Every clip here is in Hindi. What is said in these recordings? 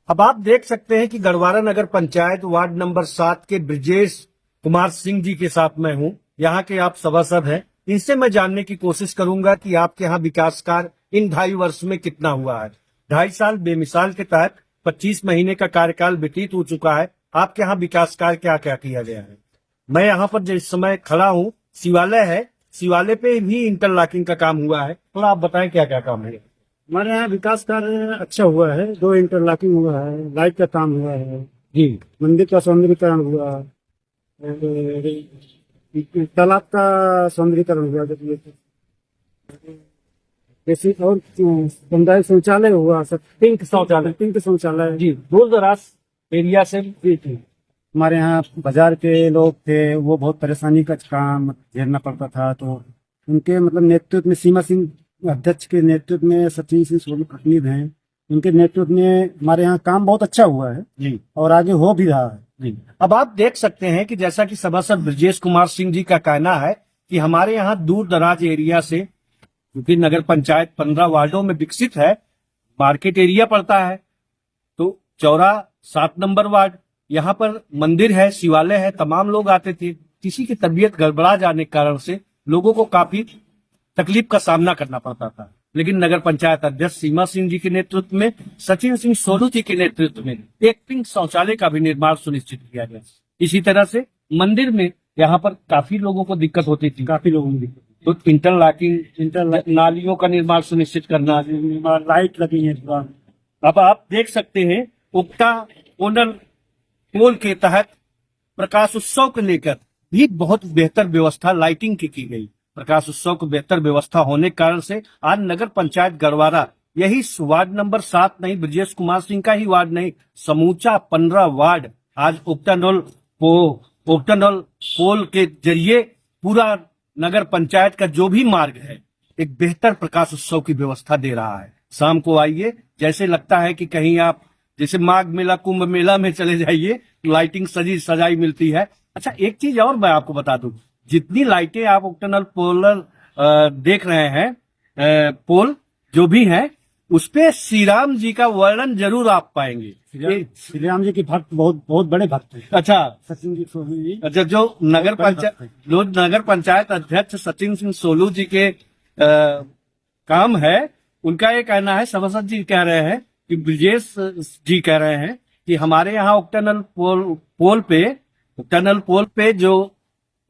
अब आप देख सकते हैं कि गढ़वारा नगर पंचायत वार्ड नंबर 7 के ब्रजेश कुमार सिंह जी के साथ मैं हूं। यहाँ के आप सभासद हैं। इनसे मैं जानने की कोशिश करूंगा कि आपके यहाँ विकास कार्य इन 2.5 वर्ष में कितना हुआ है। 2.5 साल बेमिसाल के तहत 25 महीने का कार्यकाल व्यतीत हो चुका है। आपके यहाँ विकास कार्य क्या क्या किया गया है? मैं यहाँ पर जिस समय खड़ा हूँ, शिवालय है, शिवालय पे भी इंटरलॉकिंग का काम हुआ है। थोड़ा आप बताएं क्या क्या काम है। हमारे यहाँ विकास कार्य अच्छा हुआ है। 2 इंटरलॉकिंग हुआ है, लाइट का काम हुआ है जी, मंदिर का सौंदर्यीकरण हुआ, तालाब का सौंदर्यीकरण हुआ, जैसे और सामुदायिक शौचालय हुआ, सब पिंक शौचालय जी, दूर दराज एरिया से हमारे यहाँ बाजार के लोग थे, वो बहुत परेशानी का काम झेलना पड़ता था। तो उनके मतलब नेतृत्व में सीमा सिंह अध्यक्ष के नेतृत्व में सचिन सिंह सोलू प्रतिनिधि हैं, उनके नेतृत्व में हमारे यहाँ काम बहुत अच्छा हुआ है जी और आगे हो भी रहा है जी। अब आप देख सकते हैं कि जैसा कि सभासद ब्रजेश कुमार सिंह जी का कहना है कि हमारे यहाँ दूर दराज एरिया से, क्योंकि नगर पंचायत 15 वार्डों में विकसित है, मार्केट एरिया पड़ता है, तो चौरा 7 नंबर वार्ड, यहाँ पर मंदिर है, शिवालय है, तमाम लोग आते थे। किसी की तबीयत गड़बड़ा जाने के कारण से लोगों को काफी तकलीफ का सामना करना पड़ता था, लेकिन नगर पंचायत अध्यक्ष सीमा सिंह जी के नेतृत्व में, सचिन सिंह सोलू जी के नेतृत्व में एक पिंक शौचालय का भी निर्माण सुनिश्चित किया गया। इसी तरह से मंदिर में यहाँ पर काफी लोगों को दिक्कत होती थी, काफी लोगों को दिक्कत, तो इंटरलॉकिंग नालियों का निर्माण सुनिश्चित करना, लाइट लगी है। अब आप देख सकते हैं उक्ता ओनल पोल के तहत प्रकाश उत्सव को लेकर भी बहुत बेहतर व्यवस्था लाइटिंग की गई। प्रकाश उत्सव को बेहतर व्यवस्था होने के कारण से आज नगर पंचायत गढ़वारा, यही वार्ड नंबर 7 नहीं, ब्रजेश कुमार सिंह का ही वार्ड नहीं, समूचा 15 वार्ड आज ऑक्टानॉल पोल के जरिए पूरा नगर पंचायत का जो भी मार्ग है एक बेहतर प्रकाश उत्सव की व्यवस्था दे रहा है। शाम को आइए, जैसे लगता है कि कहीं आप जैसे माघ मेला, कुंभ मेला में चले जाइए, लाइटिंग सजी सजाई मिलती है। अच्छा, एक चीज और मैं आपको बता दूं, जितनी लाइटें आप ऑक्टानॉल पोल देख रहे हैं, पोल जो भी हैं, उसपे श्री राम जी का वर्णन जरूर आप पाएंगे। श्री राम जी के भक्त बहुत बड़े भक्त हैं। अच्छा, सचिन जी सोलू जी, अच्छा, जो नगर पंचायत अध्यक्ष सचिन सिंह सोलू जी के काम है, उनका ये कहना है, सभासद जी कह रहे हैं कि ब्रजेश जी कह रहे हैं कि हमारे यहाँ ऑक्टानॉल पोल पे जो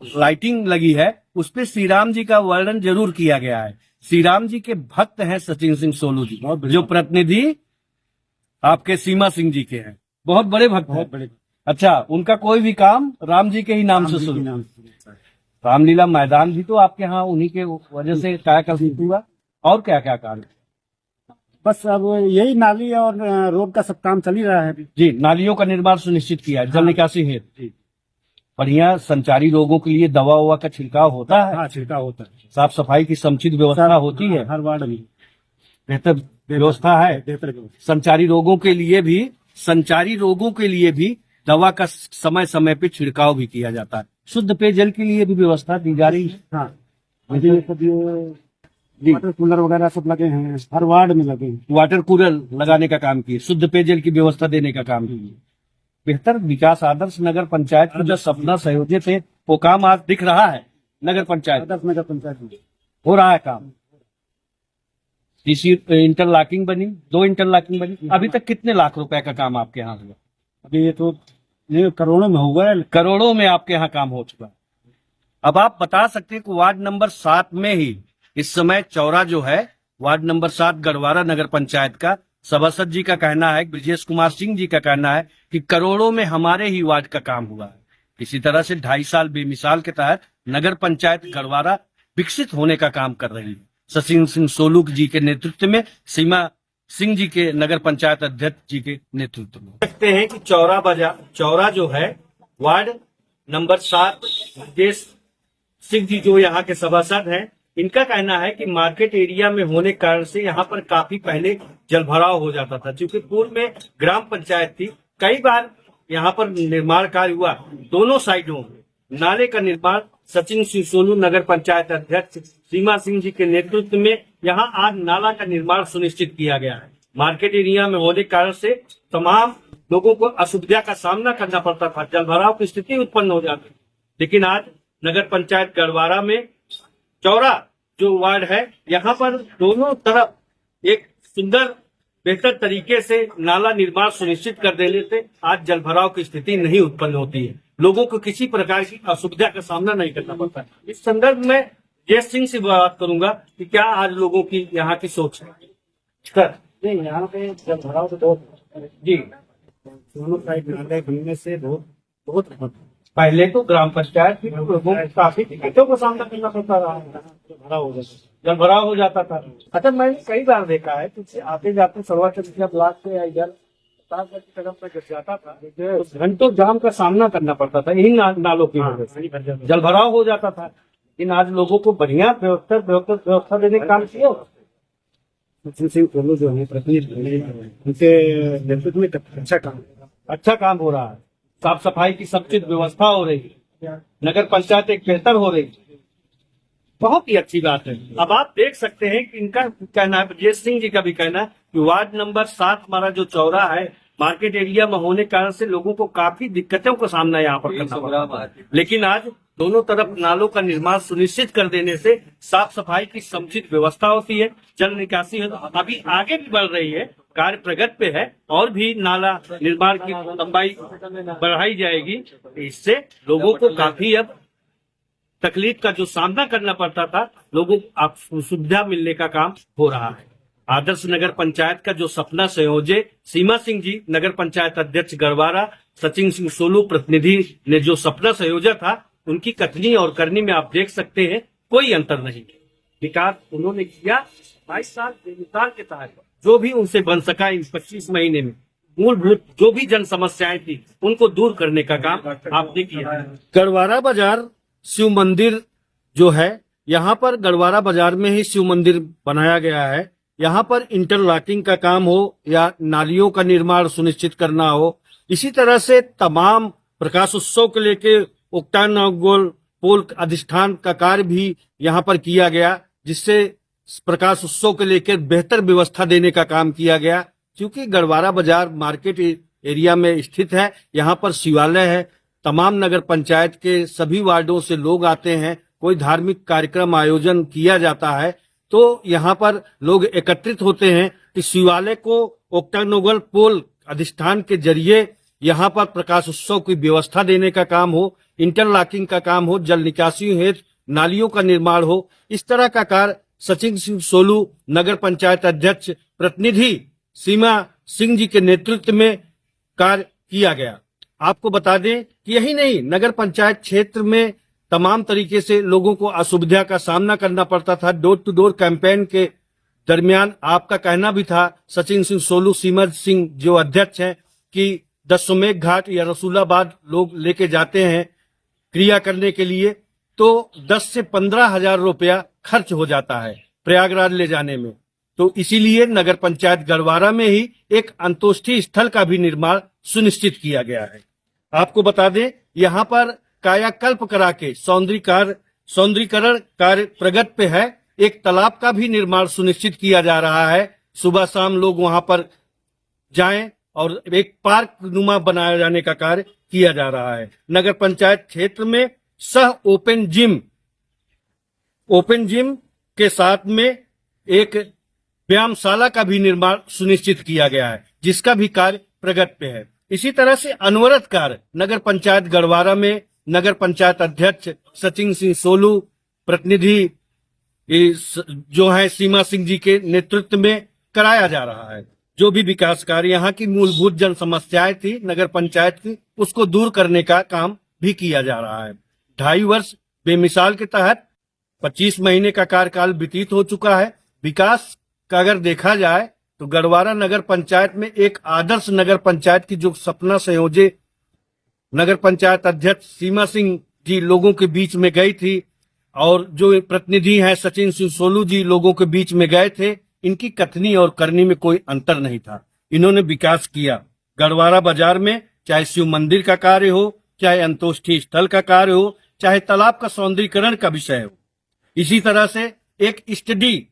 लाइटिंग लगी है, उस पे श्री राम जी का वर्णन जरूर किया गया है। श्री राम जी के भक्त हैं सचिन सिंह सोलू जी, जो प्रतिनिधि आपके सीमा सिंह जी के हैं, बहुत बड़े भक्त हैं। अच्छा, उनका कोई भी काम राम जी के ही नाम से शुरू। रामलीला मैदान भी तो आपके यहाँ उन्हीं के वजह से कायाकल्प हुआ। और क्या क्या काम? बस अब यही नाली और रोड का सब काम चल ही रहा है जी, नालियों का निर्माण सुनिश्चित किया है, जल निकासी हेतु बढ़िया संचारी रोगों के लिए दवा ववा का छिड़काव होता है। हाँ, छिड़काव होता है, साफ सफाई की समुचित व्यवस्था होती है, हर वार्ड में बेहतर व्यवस्था है। संचारी रोगों के लिए भी दवा का समय समय पे छिड़काव भी किया जाता है। शुद्ध पेयजल के लिए भी व्यवस्था दी जा रही है। हाँ, वाटर कूलर वगैरह सब लगे हैं, हर वार्ड में लगे हैं। वाटर कूलर लगाने का काम किए, शुद्ध पेयजल की व्यवस्था देने का काम किए। बेहतर विकास आदर्श नगर पंचायत का जो सपना संयोजित है, वो काम आज दिख रहा है। नगर पंचायत में हो रहा है काम। इसी इंटरलॉकिंग बनी, 2 इंटरलॉकिंग बनी। अभी तक कितने लाख रुपए का काम आपके यहाँ हुआ? अभी ये करोड़ों में हुआ है। करोड़ों में आपके यहाँ काम हो चुका है। अब आप बता सकते हैं कि वार्ड नंबर 7 में ही इस समय चौरा जो है, वार्ड नंबर 7 गढ़वारा नगर पंचायत का, सभासद जी का कहना है, ब्रजेश कुमार सिंह जी का कहना है कि करोड़ों में हमारे ही वार्ड का काम हुआ है। इसी तरह से 2.5 साल बेमिसाल के तहत नगर पंचायत गढ़वारा विकसित होने का काम कर रही है। सचिन सिंह सोलू जी के नेतृत्व में, सीमा सिंह जी के नगर पंचायत अध्यक्ष जी के नेतृत्व में। देखते हैं कि चौरा जो है, वार्ड नंबर 7 ब्रजेश सिंह जी जो यहाँ के सभासद हैं, इनका कहना है कि मार्केट एरिया में होने के कारण से यहाँ पर काफी पहले जलभराव हो जाता था, क्योंकि पूर्व में ग्राम पंचायत थी। कई बार यहाँ पर निर्माण कार्य हुआ, दोनों साइडों में नाले का निर्माण सचिन सिंह सोलू नगर पंचायत अध्यक्ष सीमा सिंह जी के नेतृत्व में यहाँ आज नाला का निर्माण सुनिश्चित किया गया है। मार्केट एरिया में होने के कारण से तमाम लोगों को असुविधा का सामना करना पड़ता था, जलभराव की स्थिति उत्पन्न हो जाती। लेकिन आज नगर पंचायत गढ़वारा में चौरा जो वार्ड है, यहाँ पर दोनों तरफ एक सुंदर बेहतर तरीके से नाला निर्माण सुनिश्चित कर देने से आज जलभराव की स्थिति नहीं उत्पन्न होती है, लोगों को किसी प्रकार की असुविधा का सामना नहीं करना पड़ता है। इस संदर्भ में जय सिंह से बात करूंगा कि क्या आज लोगों की यहाँ की सोच है। सर, नहीं, यहाँ पे जलभराव तो बहुत जी, दोनों साइड नाले बनने से बहुत पहले तो ग्राम पंचायत भी लोगों को काफी दिक्कतों का सामना करना पड़ता रहा, जलभराव हो जाता जलभराव हो जाता था। अच्छा, मैंने कई बार देखा है कि आते जाते सर्वाचंद्र ब्लॉक से या इधर प्रतापगढ़ की तरफ में जब जाता था तो घंटों जाम का सामना करना पड़ता था यही नालों की वजह से, जलभराव हो जाता था। इन आज लोगों को बढ़िया व्यवस्था देने का काम किया। सचिन सिंह सोलू जो है प्रतिनिधि, उनके नेतृत्व में अच्छा काम हो रहा है, साफ सफाई की समुचित व्यवस्था हो रही है, नगर पंचायत एक बेहतर हो रही है, बहुत ही अच्छी बात है। अब आप देख सकते हैं कि इनका कहना है, जय सिंह जी का भी कहना है कि वार्ड नंबर 7 हमारा जो चौरा है मार्केट एरिया में होने के कारण से लोगों को काफी दिक्कतों का सामना यहाँ पर करना पड़ा है। लेकिन आज दोनों तरफ नालों का निर्माण सुनिश्चित कर देने से साफ सफाई की समुचित व्यवस्था होती है, जल निकासी है, अभी आगे भी बढ़ रही है, कार्य प्रगति पे है और भी नाला निर्माण की लंबाई बढ़ाई जाएगी। इससे लोगों को काफी अब तकलीफ का जो सामना करना पड़ता था, लोगों को सुविधा मिलने का काम हो रहा है। आदर्श नगर पंचायत का जो सपना संयोजे सीमा सिंह जी, नगर पंचायत अध्यक्ष गढ़वारा, सचिन सिंह सोलू प्रतिनिधि ने जो सपना संयोजा था, उनकी कथनी और करनी में आप देख सकते हैं कोई अंतर नहीं। विकास उन्होंने किया 22 साल बेमिसाल के तहत, जो भी उनसे बन सका इन 25 महीने में मूलभूत जो भी जन समस्याएं थी उनको दूर करने का काम आपने किया। गढ़वारा बाजार शिव मंदिर जो है, यहाँ पर गढ़वारा बाजार में ही शिव मंदिर बनाया गया है। यहाँ पर इंटरलॉकिंग का काम हो या नालियों का निर्माण सुनिश्चित करना हो, इसी तरह से तमाम प्रकाश उत्सव को लेके उक्तानगोल पोल अधिष्ठान का कार्य भी यहाँ पर किया गया, जिससे प्रकाश उत्सव को लेकर बेहतर व्यवस्था देने का काम किया गया। क्योंकि गढ़वारा बाजार मार्केट एरिया में स्थित है, यहाँ पर शिवालय है, तमाम नगर पंचायत के सभी वार्डों से लोग आते हैं, कोई धार्मिक कार्यक्रम आयोजन किया जाता है तो यहाँ पर लोग एकत्रित होते हैं कि शिवालय को ओक्टानोगल पोल अधिष्ठान के जरिए यहाँ पर प्रकाश उत्सव की व्यवस्था देने का काम हो, इंटरलॉकिंग का काम हो, जल निकासी हेतु नालियों का निर्माण हो। इस तरह का कार्य सचिन सिंह सोलू नगर पंचायत अध्यक्ष प्रतिनिधि सीमा सिंह जी के नेतृत्व में कार्य किया गया। आपको बता दें कि यही नहीं, नगर पंचायत क्षेत्र में तमाम तरीके से लोगों को असुविधा का सामना करना पड़ता था। डोर टू डोर कैंपेन के दरमियान आपका कहना भी था, सचिन सिंह सोलू सीमा सिंह जो अध्यक्ष हैं, कि दशमेघ घाट या रसूलाबाद लोग लेके जाते हैं क्रिया करने के लिए, तो 10 से 15 हजार रुपया खर्च हो जाता है प्रयागराज ले जाने में। तो इसीलिए नगर पंचायत गढ़वारा में ही एक अंतोष्ठी स्थल का भी निर्माण सुनिश्चित किया गया है। आपको बता दें, यहाँ पर कायाकल्प करा के सौंदर्यीकरण कार्य प्रगति पे है। एक तालाब का भी निर्माण सुनिश्चित किया जा रहा है, सुबह शाम लोग वहां पर जाएं, और एक पार्क नुमा बनाया जाने का कार्य किया जा रहा है। नगर पंचायत क्षेत्र में सह ओपन जिम के साथ में एक व्यायामशाला का भी निर्माण सुनिश्चित किया गया है, जिसका भी कार्य प्रगति पे है। इसी तरह से अनवरत कार्य नगर पंचायत गढ़वारा में नगर पंचायत अध्यक्ष सचिन सिंह सोलू प्रतिनिधि जो है सीमा सिंह जी के नेतृत्व में कराया जा रहा है। जो भी विकास कार्य, यहाँ की मूलभूत जन समस्याएं थी नगर पंचायत की, उसको दूर करने का काम भी किया जा रहा है। 2.5 वर्ष बेमिसाल के तहत 25 महीने का कार्यकाल व्यतीत हो चुका है। विकास का अगर देखा जाए तो गढ़वारा नगर पंचायत में एक आदर्श नगर पंचायत की जो सपना संयोजे नगर पंचायत अध्यक्ष सीमा सिंह जी लोगों के बीच में गई थी, और जो प्रतिनिधि हैं सचिन सिंह सोलू जी लोगों के बीच में गए थे। इनकी कथनी और करनी में कोई अंतर नहीं था। इन्होंने विकास किया गढ़वारा बाजार में, चाहे शिव मंदिर का कार्य हो, चाहे अंतोष्ठी स्थल का कार्य हो, चाहे तालाब का सौंदर्यीकरण का विषय हो। इसी तरह से एक स्टडी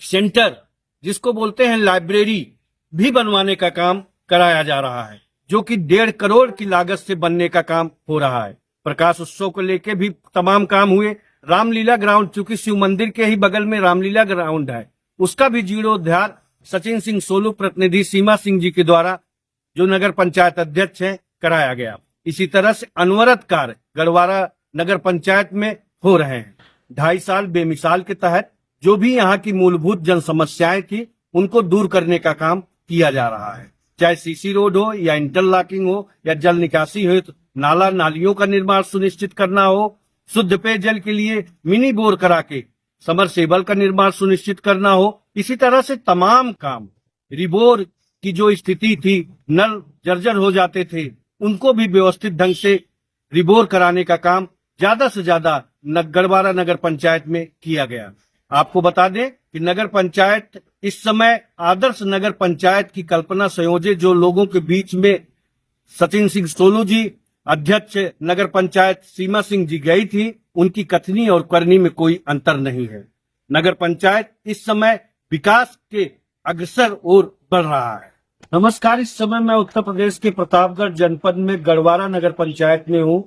सेंटर जिसको बोलते हैं लाइब्रेरी, भी बनवाने का काम कराया जा रहा है, जो कि 1.5 करोड़ की लागत से बनने का काम हो रहा है। प्रकाश उत्सव को लेके भी तमाम काम हुए। रामलीला ग्राउंड, चूंकि शिव मंदिर के ही बगल में रामलीला ग्राउंड है, उसका भी जीर्णोद्धार सचिन सिंह सोलू प्रतिनिधि सीमा सिंह जी के द्वारा, जो नगर पंचायत अध्यक्ष हैं, कराया गया। इसी तरह से अनवरत कार्य गढ़वारा नगर पंचायत में हो रहे हैं। 2.5 साल बेमिसाल के तहत जो भी यहाँ की मूलभूत जन समस्याएं थी, उनको दूर करने का काम किया जा रहा है। चाहे सीसी रोड हो या इंटरलॉकिंग हो या जल निकासी हो, तो नाला नालियों का निर्माण सुनिश्चित करना हो, शुद्ध पेयजल के लिए मिनी बोर करा के समरसेबल का निर्माण सुनिश्चित करना हो, इसी तरह से तमाम काम। रिबोर की जो स्थिति थी, नल जर्जर हो जाते थे, उनको भी व्यवस्थित ढंग से रिबोर कराने का काम ज्यादा से ज्यादा गढ़वारा नगर पंचायत में किया गया। आपको बता दें कि नगर पंचायत इस समय आदर्श नगर पंचायत की कल्पना संयोजे जो लोगों के बीच में सचिन सिंह सोलू जी, अध्यक्ष नगर पंचायत सीमा सिंह जी गई थी, उनकी कथनी और करनी में कोई अंतर नहीं है। नगर पंचायत इस समय विकास के अग्रसर ओर बढ़ रहा है। नमस्कार, इस समय मैं उत्तर प्रदेश के प्रतापगढ़ जनपद में गढ़वारा नगर पंचायत में हूँ।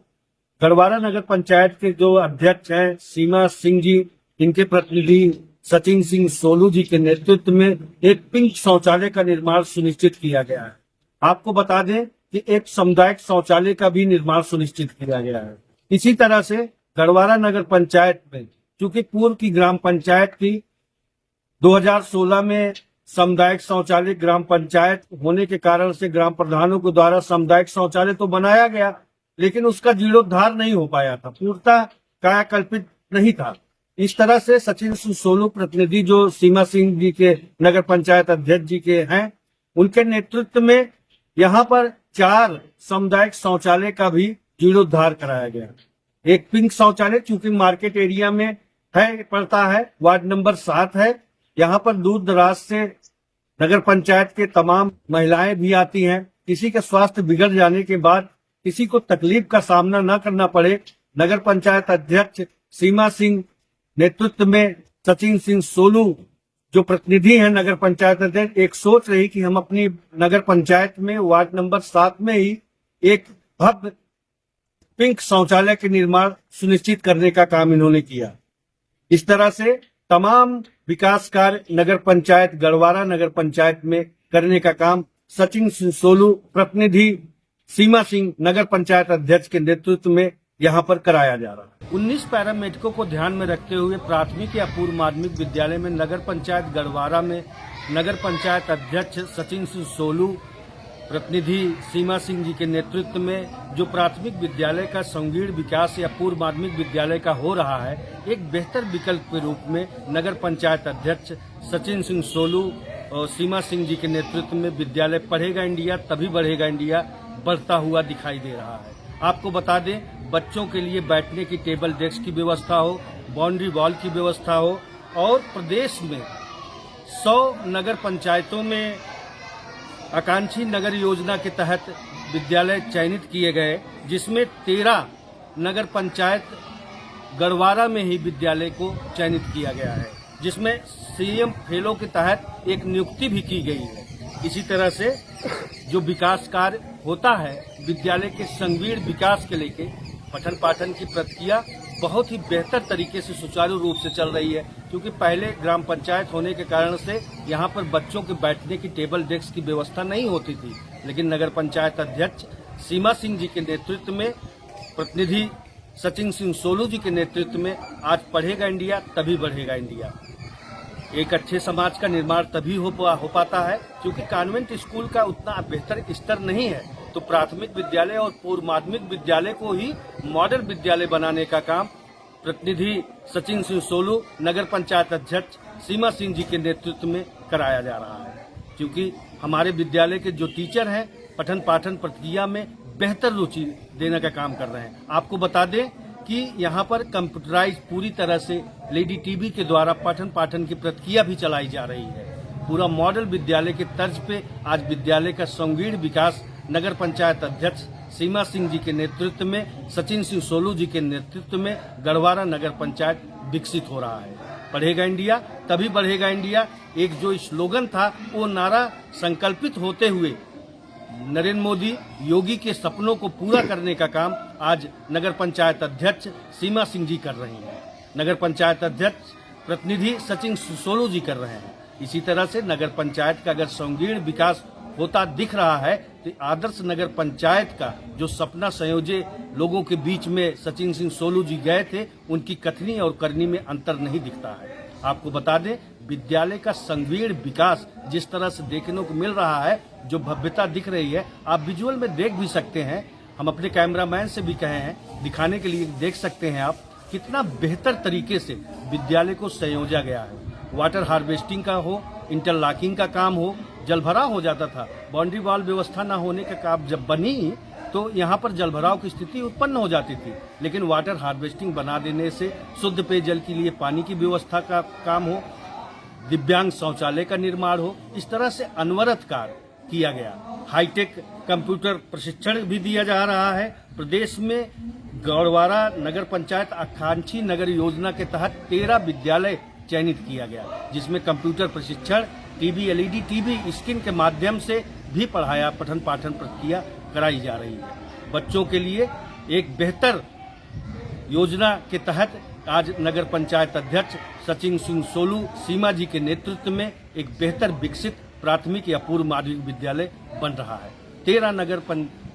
गढ़वारा नगर पंचायत के जो अध्यक्ष हैं सीमा सिंह जी, इनके प्रतिनिधि सचिन सिंह सोलू जी के नेतृत्व में एक पिंक शौचालय का निर्माण सुनिश्चित किया गया है। आपको बता दें कि एक सामुदायिक शौचालय का भी निर्माण सुनिश्चित किया गया है। इसी तरह से गढ़वारा नगर पंचायत में, चूंकि पूर्व की ग्राम पंचायत थी, 2016 में सामुदायिक शौचालय ग्राम पंचायत होने के कारण से ग्राम प्रधानों के द्वारा सामुदायिक शौचालय तो बनाया गया, लेकिन उसका जीर्णोद्धार नहीं हो पाया था, पूर्णतः कायाकल्पित नहीं था। इस तरह से सचिन सिंह सोलू प्रतिनिधि जो सीमा सिंह जी के नगर पंचायत अध्यक्ष जी के हैं, उनके नेतृत्व में यहाँ पर 4 सामुदायिक शौचालय का भी जीर्णोद्धार कराया गया। एक पिंक शौचालय चूंकि मार्केट एरिया में है, पड़ता है, वार्ड नंबर 7 है। यहाँ पर दूर दराज से नगर पंचायत के तमाम महिलाएं भी आती हैं। किसी का स्वास्थ्य बिगड़ जाने के बाद किसी को तकलीफ का सामना न करना पड़े, नगर पंचायत अध्यक्ष सीमा सिंह नेतृत्व में सचिन सिंह सोलू जो प्रतिनिधि हैं नगर पंचायत अध्यक्ष, एक सोच रही कि हम अपनी नगर पंचायत में वार्ड नंबर 7 में ही एक भव्य पिंक शौचालय के निर्माण सुनिश्चित करने का काम इन्होंने किया। इस तरह से तमाम विकास कार्य नगर पंचायत गढ़वारा नगर पंचायत में करने का काम सचिन सिंह सोलू प्रतिनिधि सीमा सिंह नगर पंचायत अध्यक्ष के नेतृत्व में यहाँ पर कराया जा रहा है। 19 पैरामेडिकों को ध्यान में रखते हुए प्राथमिक या पूर्व माध्यमिक विद्यालय में नगर पंचायत गढ़वारा में नगर पंचायत अध्यक्ष सचिन सिंह सोलू प्रतिनिधि सीमा सिंह जी के नेतृत्व में जो प्राथमिक विद्यालय का संगीण विकास या पूर्व माध्यमिक विद्यालय का हो रहा है, एक बेहतर विकल्प के रूप में नगर पंचायत अध्यक्ष सचिन सिंह सोलू और सीमा सिंह जी के नेतृत्व में विद्यालय पढ़ेगा इंडिया तभी बढ़ेगा इंडिया बढ़ता हुआ दिखाई दे रहा है। आपको बता दें, बच्चों के लिए बैठने की टेबल डेस्क की व्यवस्था हो, बाउंड्री वॉल की व्यवस्था हो, और प्रदेश में 100 नगर पंचायतों में आकांक्षी नगर योजना के तहत विद्यालय चयनित किए गए, जिसमें 13 नगर पंचायत गढ़वारा में ही विद्यालय को चयनित किया गया है, जिसमें सीएम फेलो के तहत एक नियुक्ति भी की गई है। इसी तरह से जो विकास कार्य होता है विद्यालय के संगीण विकास के लेके पठन पाठन की प्रक्रिया बहुत ही बेहतर तरीके से सुचारू रूप से चल रही है, क्योंकि पहले ग्राम पंचायत होने के कारण से यहाँ पर बच्चों के बैठने की टेबल डेस्क की व्यवस्था नहीं होती थी, लेकिन नगर पंचायत अध्यक्ष सीमा सिंह जी के नेतृत्व में प्रतिनिधि सचिन सिंह सोलू जी के नेतृत्व में आज पढ़ेगा इंडिया तभी बढ़ेगा इंडिया। एक अच्छे समाज का निर्माण तभी हो पाता है, क्योंकि कॉन्वेंट स्कूल का उतना बेहतर स्तर नहीं है, तो प्राथमिक विद्यालय और पूर्व माध्यमिक विद्यालय को ही मॉडल विद्यालय बनाने का काम प्रतिनिधि सचिन सिंह सोलू नगर पंचायत अध्यक्ष सीमा सिंह जी के नेतृत्व में कराया जा रहा है। क्योंकि हमारे विद्यालय के जो टीचर हैं पठन पाठन प्रक्रिया में बेहतर रुचि देने का काम कर रहे हैं। आपको बता दें कि यहाँ पर कंप्यूटराइज पूरी तरह से लेडी टीवी के द्वारा पठन पाठन की प्रक्रिया भी चलाई जा रही है। पूरा मॉडल विद्यालय के तर्ज पे आज विद्यालय का संगीण विकास नगर पंचायत अध्यक्ष सीमा सिंह जी के नेतृत्व में, सचिन सिंह सोलू जी के नेतृत्व में गढ़वारा नगर पंचायत विकसित हो रहा है। बढ़ेगा इंडिया तभी बढ़ेगा इंडिया, एक जो स्लोगन था वो नारा संकल्पित होते हुए नरेंद्र मोदी योगी के सपनों को पूरा करने का काम आज नगर पंचायत अध्यक्ष सीमा सिंह जी कर रही हैं, नगर पंचायत अध्यक्ष प्रतिनिधि सचिन सोलू जी कर रहे हैं। इसी तरह से नगर पंचायत का अगर संकीर्ण विकास होता दिख रहा है तो आदर्श नगर पंचायत का जो सपना संयोजे लोगों के बीच में सचिन सिंह सोलू जी गए थे, उनकी कथनी और करनी में अंतर नहीं दिखता है। आपको बता दें, विद्यालय का संकीर्ण विकास जिस तरह से देखने को मिल रहा है, जो भव्यता दिख रही है, आप विजुअल में देख भी सकते हैं। हम अपने कैमरामैन से भी कहे हैं दिखाने के लिए, देख सकते हैं आप कितना बेहतर तरीके से विद्यालय को संयोजा गया है। वाटर हार्वेस्टिंग का हो, इंटरलॉकिंग का काम हो, जलभराव हो जाता था, बाउंड्री वॉल व्यवस्था न होने के काम जब बनी तो यहाँ पर जलभराव की स्थिति उत्पन्न हो जाती थी, लेकिन वाटर हार्वेस्टिंग बना देने से शुद्ध पेयजल के लिए पानी की व्यवस्था का काम हो, दिव्यांग शौचालय का निर्माण हो, इस तरह से अनवरत कार्य किया गया। हाईटेक कंप्यूटर प्रशिक्षण भी दिया जा रहा है। प्रदेश में गौड़वारा नगर पंचायत आकांक्षी नगर योजना के तहत 13 विद्यालय चयनित किया गया, जिसमें कंप्यूटर प्रशिक्षण, टीवी, एलईडी टीवी स्क्रीन के माध्यम से भी पठन पाठन प्रक्रिया कराई जा रही है। बच्चों के लिए एक बेहतर योजना के तहत आज नगर पंचायत अध्यक्ष सचिन सिंह सोलू सीमा जी के नेतृत्व में एक बेहतर विकसित प्राथमिक या पूर्व माध्यमिक विद्यालय बन रहा है।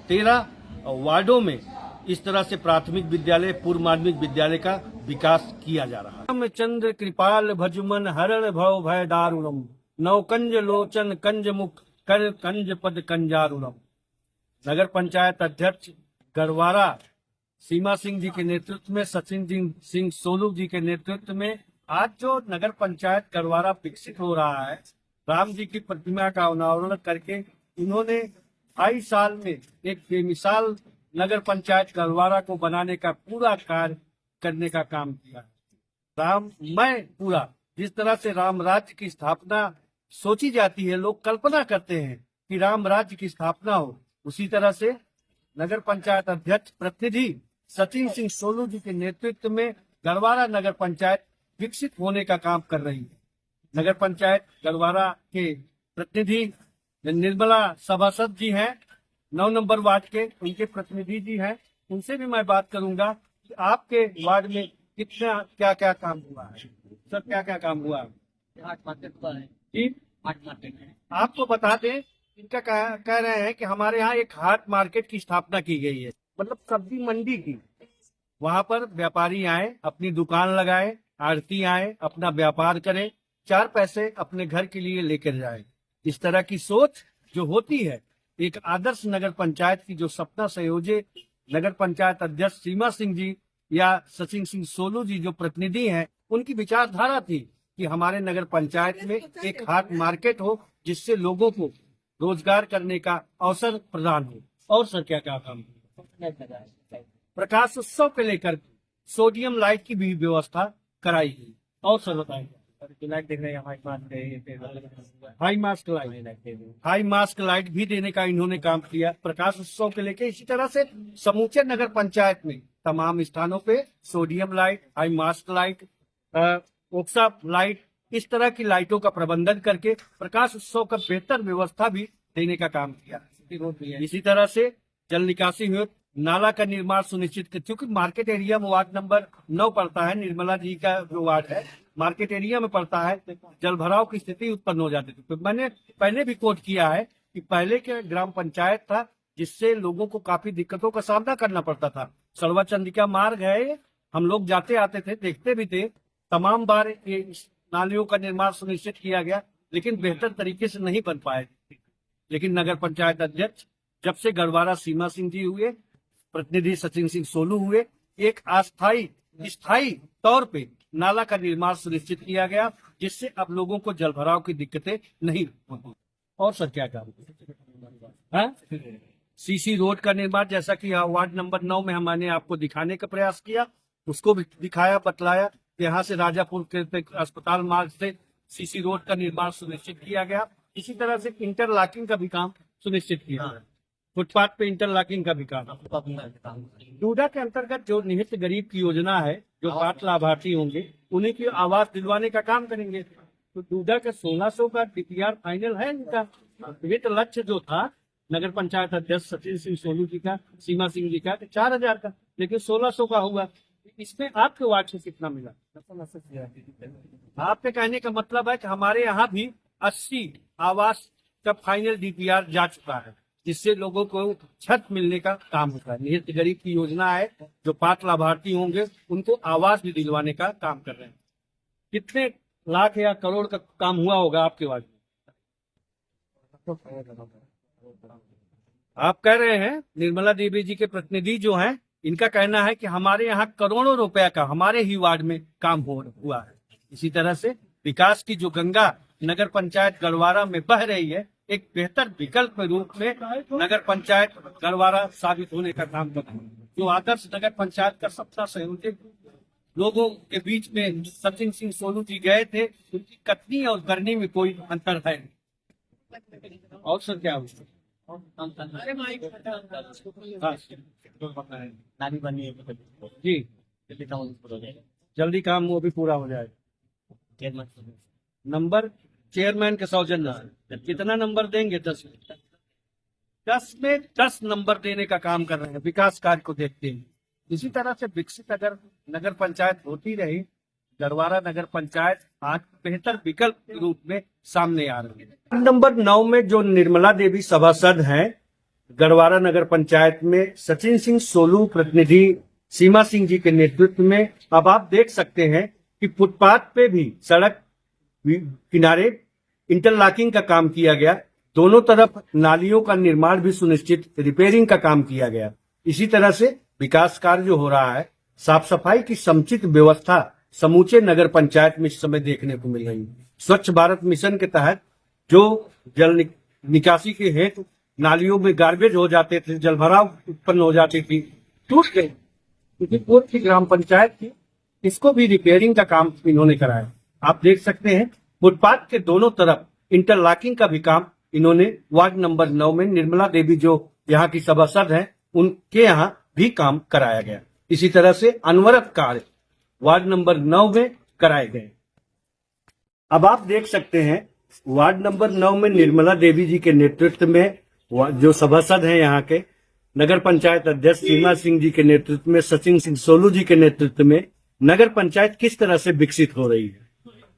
13 वार्डों में इस तरह से प्राथमिक विद्यालय, पूर्व माध्यमिक विद्यालय का विकास किया जा रहा है। रामचंद्र कृपाल भजुमन हरण भव भय दारुणम, नवकंज लोचन कंज मुख कर कंज पद कंजारुणम। नगर पंचायत अध्यक्ष गढ़वारा सीमा सिंह जी के नेतृत्व में, सचिन सिंह सोलू जी के नेतृत्व में आज जो नगर पंचायत गढ़वारा विकसित हो रहा है, राम जी की प्रतिमा का अनावरण करके इन्होंने 2.5 साल में एक बेमिसाल नगर पंचायत गढ़वारा को बनाने का पूरा कार्य करने का काम किया। राममय पूरा, जिस तरह से राम राज्य की स्थापना सोची जाती है, लोग कल्पना करते हैं कि राम राज्य की स्थापना हो, उसी तरह से नगर पंचायत अध्यक्ष प्रतिनिधि सचिन सिंह सोलू जी के नेतृत्व में गढ़वारा नगर पंचायत विकसित होने का काम कर रही है। नगर पंचायत गढ़वारा के प्रतिनिधि निर्मला सभासद जी हैं, 9 नंबर वार्ड के, उनके प्रतिनिधि जी हैं, उनसे भी मैं बात करूंगा कि आपके वार्ड में कितना क्या क्या काम हुआ है। सर, क्या क्या काम हुआ है? 8 मार्केट हुआ है। जी, 8 मार्केट है। आपको बता दें, इनका कह रहे हैं कि हमारे यहाँ एक हाट मार्केट की स्थापना की गई है, मतलब सब्जी मंडी की। वहां पर व्यापारी आए, अपनी दुकान लगाए, आड़ती आए, अपना व्यापार करें, 4 पैसे अपने घर के लिए लेकर जाए। इस तरह की सोच जो होती है, एक आदर्श नगर पंचायत की जो सपना संयोजे नगर पंचायत अध्यक्ष सीमा सिंह जी या सचिन सिंह सोलू जी जो प्रतिनिधि हैं, उनकी विचारधारा थी कि हमारे नगर पंचायत में एक हाट मार्केट हो, जिससे लोगों को रोजगार करने का अवसर प्रदान हो। और सर, क्या क्या काम? प्रकाश उत्सव के लेकर सोडियम लाइट की भी व्यवस्था कराई गई। और सर बताएं? लाइट देख रहे हैं, हाई मास्क लाइट भी देने का इन्होंने काम किया प्रकाश उत्सव के लेके। इसी तरह से समूचे नगर पंचायत में तमाम स्थानों पे sodium light, high mast light, ओक्सा लाइट, इस तरह की लाइटों का प्रबंधन करके प्रकाश उत्सव का बेहतर व्यवस्था भी देने का काम किया। इसी तरह से जल निकासी हुई, नाला का निर्माण सुनिश्चित कर, क्योंकि मार्केट एरिया में वार्ड नंबर 9 पड़ता है, निर्मला जी का जो वार्ड है मार्केट एरिया में पड़ता है, जल भराव की स्थिति उत्पन्न हो जाती थी। तो मैंने पहले भी कोट किया है कि पहले के ग्राम पंचायत था, जिससे लोगों को काफी दिक्कतों का सामना करना पड़ता था। सड़वा चंद्रिका मार्ग है, हम लोग जाते आते थे, देखते भी थे। तमाम बार ये नालियों का निर्माण सुनिश्चित किया गया, लेकिन बेहतर तरीके से नहीं बन पाए। लेकिन नगर पंचायत अध्यक्ष जब से गढ़वारा सीमा सिंह जी हुए, प्रतिनिधि सचिन सिंह सोलू हुए, एक स्थायी तौर पे नाला का निर्माण सुनिश्चित किया गया, जिससे अब लोगों को जल भराव की दिक्कतें नहीं होती। और सर, क्या काम? सीसी रोड का निर्माण, जैसा कि वार्ड नंबर 9 में हमने आपको दिखाने का प्रयास किया, उसको भी दिखाया, बतलाया। यहाँ से राजापुर के अस्पताल मार्ग से सीसी रोड का निर्माण सुनिश्चित किया गया। इसी तरह से इंटरलॉकिंग का भी काम सुनिश्चित किया गया, फुटपाथ पे इंटरलॉकिंग का भी काम। डूडा के अंतर्गत जो निहित गरीब की योजना है, जो 8 लाभार्थी होंगे, उन्हीं की आवास दिलवाने का काम करेंगे। तो डूडा के 1600 का डीपीआर फाइनल है इनका। ये तो लक्ष्य जो था नगर पंचायत अध्यक्ष सचिन सिंह सोलू जी का, सीमा सिंह जी का 4000 का, लेकिन 1600 का हुआ। इसमें आपके वार्ड से कितना मिला? आपके कहने का मतलब है कि हमारे यहाँ भी 80 आवास का फाइनल डीपीआर जा चुका है, जिससे लोगों को छत मिलने का काम होता है। निहित गरीब की योजना है, जो 5 लाभार्थी होंगे उनको आवास भी दिलवाने का काम कर रहे हैं। कितने लाख या करोड़ का काम हुआ होगा आपके वार्ड में? आप कह रहे हैं, निर्मला देवी जी के प्रतिनिधि जो हैं, इनका कहना है कि हमारे यहाँ करोड़ों रुपया का हमारे ही वार्ड में काम हुआ है। इसी तरह से विकास की जो गंगा नगर पंचायत गढ़वारा में बह रही है, एक बेहतर विकल्प के रूप में नगर पंचायत गढ़वारा साबित होने का काम कर रही है। जो आदर्श नगर पंचायत का सपना संयोजक लोगों के बीच में सचिन सिंह सोलू जी गए थे, उनकी कथनी और करनी में कोई अंतर है। और सर क्या हुआ? हाँ, नानी बनी है जी, जल्दी काम हो जाएगा। जल्दी काम वो भी पूरा हो जाएगा। नंबर चेयरमैन के सौजन्य से कितना नंबर देंगे? 10 में 10 नंबर देने का काम कर रहे हैं विकास कार्य को देखते हैं। इसी तरह से विकसित अगर नगर पंचायत होती रही, गढ़वारा नगर पंचायत आज बेहतर विकल्प के रूप में सामने आ रही है। नंबर 9 में जो निर्मला देवी सभासद हैं गढ़वारा नगर पंचायत में, सचिन सिंह सोलू प्रतिनिधि सीमा सिंह जी के नेतृत्व में, अब आप देख सकते हैं कि फुटपाथ पे भी सड़क किनारे इंटरलॉकिंग का काम किया गया। दोनों तरफ नालियों का निर्माण भी सुनिश्चित, रिपेयरिंग का काम किया गया। इसी तरह से विकास कार्य जो हो रहा है, साफ सफाई की समुचित व्यवस्था समूचे नगर पंचायत में इस समय देखने को मिल रही है। स्वच्छ भारत मिशन के तहत जो जल निकासी के हेतु नालियों में गार्बेज हो जाते थे, जलभराव उत्पन्न हो जाती थी, टूट गई, क्योंकि पूर्व की ग्राम पंचायत थी। इसको भी रिपेयरिंग का काम इन्होंने कराया। आप देख सकते हैं फुटपाथ के दोनों तरफ इंटरलॉकिंग का भी काम इन्होंने वार्ड नंबर 9 में, निर्मला देवी जो यहाँ की सभासद हैं, उनके यहाँ भी काम कराया गया। इसी तरह से अनवरत कार्य वार्ड नंबर 9 में कराए गए। अब आप देख सकते हैं वार्ड नंबर 9 में निर्मला देवी जी के नेतृत्व में जो सभासद हैं यहाँ के, नगर पंचायत अध्यक्ष सीमा सिंह जी के नेतृत्व में, सचिन सिंह सोलू जी के नेतृत्व में नगर पंचायत किस तरह से विकसित हो रही है।